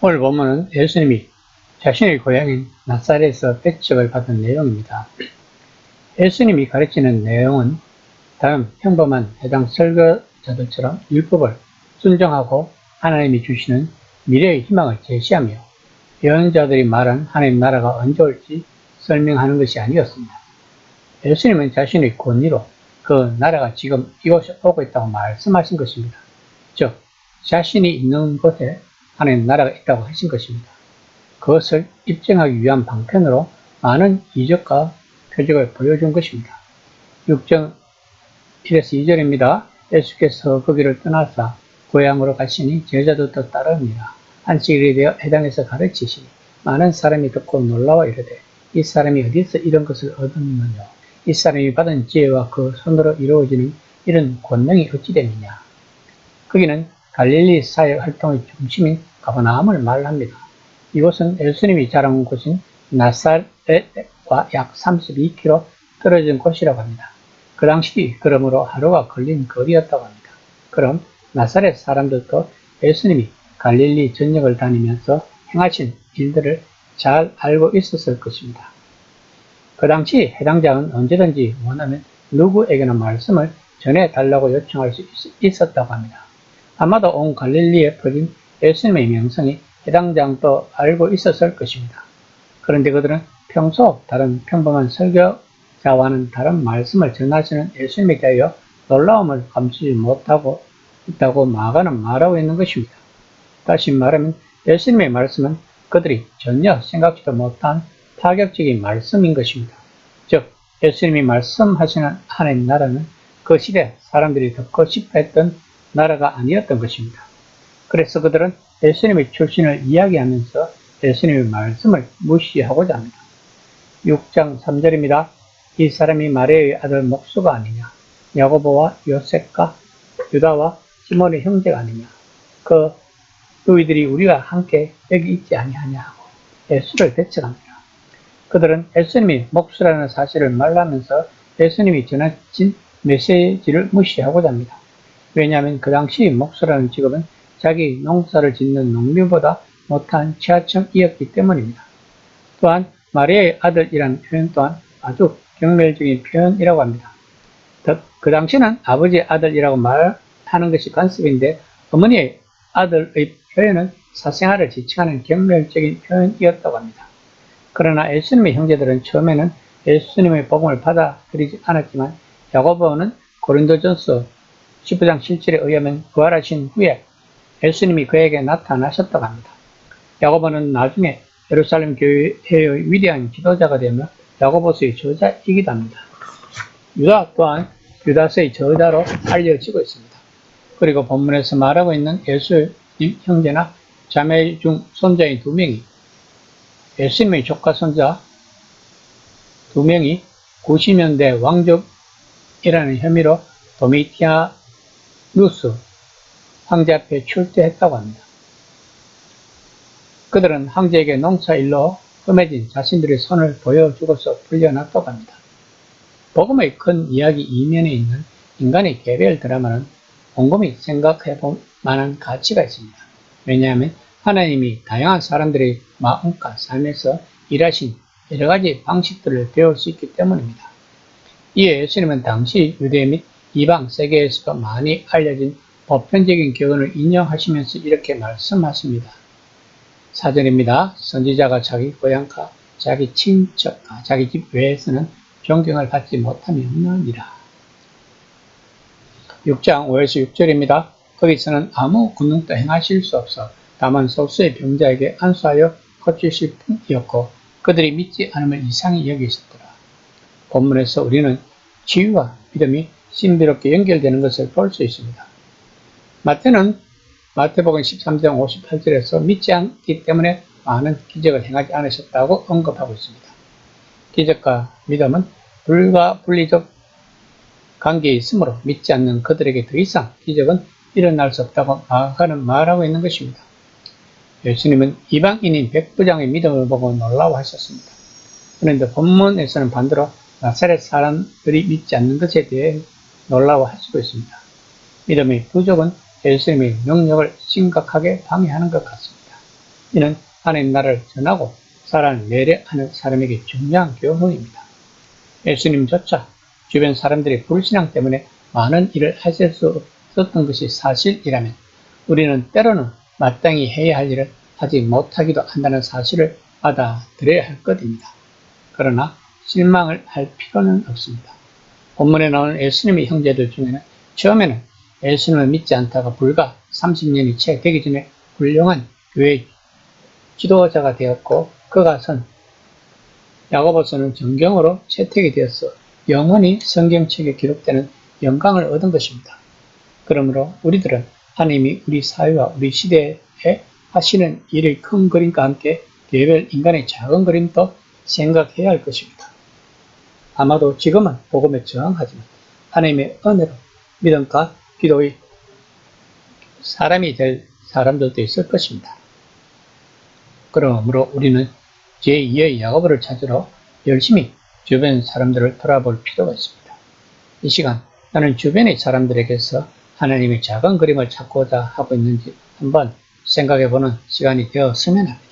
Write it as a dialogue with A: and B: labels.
A: 오늘 본문은 예수님이 자신의 고향인 나사렛에서 배척을 받은 내용입니다. 예수님이 가르치는 내용은 다른 평범한 해당 설교자들처럼 율법을 순종하고 하나님이 주시는 미래의 희망을 제시하며 예언자들이 말한 하나님 나라가 언제 올지 설명하는 것이 아니었습니다. 예수님은 자신의 권위로 그 나라가 지금 이곳에 오고 있다고 말씀하신 것입니다. 즉, 자신이 있는 곳에 하나님 나라가 있다고 하신 것입니다. 그것을 입증하기 위한 방편으로 많은 이적과 표적을 보여준 것입니다. 6장 1에서 2절입니다. 예수께서 거기를 떠나사 고향으로 가시니 제자들도 따르니라. 안식일이 되어 회당에서 가르치시니 많은 사람이 듣고 놀라워 이르되 이 사람이 어디서 이런 것을 얻었느냐. 이 사람이 받은 지혜와 그 손으로 이루어지는 이런 권능이 어찌 되느냐. 거기는 갈릴리 사역 활동의 중심인 가버나움을 말합니다. 이곳은 예수님이 자란 곳인 나사렛과 약 32km 떨어진 곳이라고 합니다. 그 당시 그러므로 하루가 걸린 거리였다고 합니다. 그럼 나사렛 사람들도 예수님이 갈릴리 전역을 다니면서 행하신 일들을 잘 알고 있었을 것입니다. 그 당시 해당 자는 언제든지 원하면 누구에게나 말씀을 전해달라고 요청할 수 있었다고 합니다. 아마도 온 갈릴리에 퍼진 예수님의 명성이 해당 장도 알고 있었을 것입니다. 그런데 그들은 평소 다른 평범한 설교자와는 다른 말씀을 전하시는 예수님에 대하여 놀라움을 감추지 못하고 있다고 마가는 말하고 있는 것입니다. 다시 말하면 예수님의 말씀은 그들이 전혀 생각지도 못한 파격적인 말씀인 것입니다. 즉, 예수님이 말씀하시는 하나님 나라는 그 시대 사람들이 듣고 싶어 했던 나라가 아니었던 것입니다. 그래서 그들은 예수님의 출신을 이야기하면서 예수님의 말씀을 무시하고자 합니다. 6장 3절입니다. 이 사람이 마리아의 아들 목수가 아니냐. 야고보와 요셉과 유다와 시몬의 형제가 아니냐. 그 너희들이 우리와 함께 여기 있지 아니하냐 하고 예수를 배척합니다. 그들은 예수님이 목수라는 사실을 말하면서 예수님이 전하신 메시지를 무시하고자 합니다. 왜냐하면 그 당시 목수라는 직업은 자기 농사를 짓는 농민보다 못한 취하층이었기 때문입니다. 또한 마리아의 아들이라는 표현 또한 아주 경멸적인 표현이라고 합니다. 그 당시는 아버지의 아들이라고 말하는 것이 관습인데 어머니의 아들의 표현은 사생활을 지칭하는 경멸적인 표현이었다고 합니다. 그러나 예수님의 형제들은 처음에는 예수님의 복음을 받아들이지 않았지만 야고보는 고린도전서 15장 7절에 의하면 부활하신 후에 예수님이 그에게 나타나셨다고 합니다. 야고보는 나중에 예루살렘 교회의 위대한 지도자가 되며 야고보서의 저자이기도 합니다. 유다 또한 유다서의 저자로 알려지고 있습니다. 그리고 본문에서 말하고 있는 예수님 형제나 자매 중 손자인 두 명이 예수님의 조카 손자 두 명이 90년대 왕족이라는 혐의로 도미티아누스 황제 앞에 출두했다고 합니다. 그들은 황제에게 농사일로 흠해진 자신들의 손을 보여주고서 풀려났다고 합니다. 복음의 큰 이야기 이면에 있는 인간의 개별 드라마는 곰곰이 생각해 볼 만한 가치가 있습니다. 왜냐하면 하나님이 다양한 사람들의 마음과 삶에서 일하신 여러 가지 방식들을 배울 수 있기 때문입니다. 이에 예수님은 당시 유대 및 이방 세계에서도 많이 알려진 보편적인 교훈을 인용하시면서 이렇게 말씀하십니다. 4절입니다. 선지자가 자기 고향과 자기 친척과 자기 집 외에서는 존경을 받지 못하느니라. 6장 5에서 6절입니다. 거기서는 아무 권능도 행하실 수 없어 다만 소수의 병자에게 안수하여 고치실 뿐이었고 그들이 믿지 않음을 이상히 여기셨더라. 본문에서 우리는 치유와 믿음이 신비롭게 연결되는 것을 볼 수 있습니다. 마태는 마태복음 13장 58절에서 믿지 않기 때문에 많은 기적을 행하지 않으셨다고 언급하고 있습니다. 기적과 믿음은 불과 분리적 관계에 있으므로 믿지 않는 그들에게 더 이상 기적은 일어날 수 없다고 마가는 말하고 있는 것입니다. 예수님은 이방인인 백부장의 믿음을 보고 놀라워하셨습니다. 그런데 본문에서는 반대로 나사렛 사람들이 믿지 않는 것에 대해 놀라워하시고 있습니다. 믿음의 부족은 예수님의 능력을 심각하게 방해하는 것 같습니다. 이는 하나님 나라를 전하고 사랑을 매력하는 사람에게 중요한 교훈입니다. 예수님조차 주변 사람들의 불신앙 때문에 많은 일을 하실 수 없었던 것이 사실이라면 우리는 때로는 마땅히 해야 할 일을 하지 못하기도 한다는 사실을 받아들여야 할 것입니다. 그러나 실망을 할 필요는 없습니다. 본문에 나오는 예수님의 형제들 중에는 처음에는 예수님을 믿지 않다가 불과 30년이 채 되기 전에 훌륭한 교회 지도자가 되었고 그가 쓴 야고보서는 정경으로 채택이 되어서 영원히 성경책에 기록되는 영광을 얻은 것입니다. 그러므로 우리들은 하나님이 우리 사회와 우리 시대에 하시는 일의 큰 그림과 함께 개별 인간의 작은 그림도 생각해야 할 것입니다. 아마도 지금은 복음에 저항하지만 하나님의 은혜로 믿음과 기도의 사람이 될 사람들도 있을 것입니다. 그러므로 우리는 제2의 야고보를 찾으러 열심히 주변 사람들을 돌아볼 필요가 있습니다. 이 시간 나는 주변의 사람들에게서 하나님의 작은 그림을 찾고자 하고 있는지 한번 생각해보는 시간이 되었으면 합니다.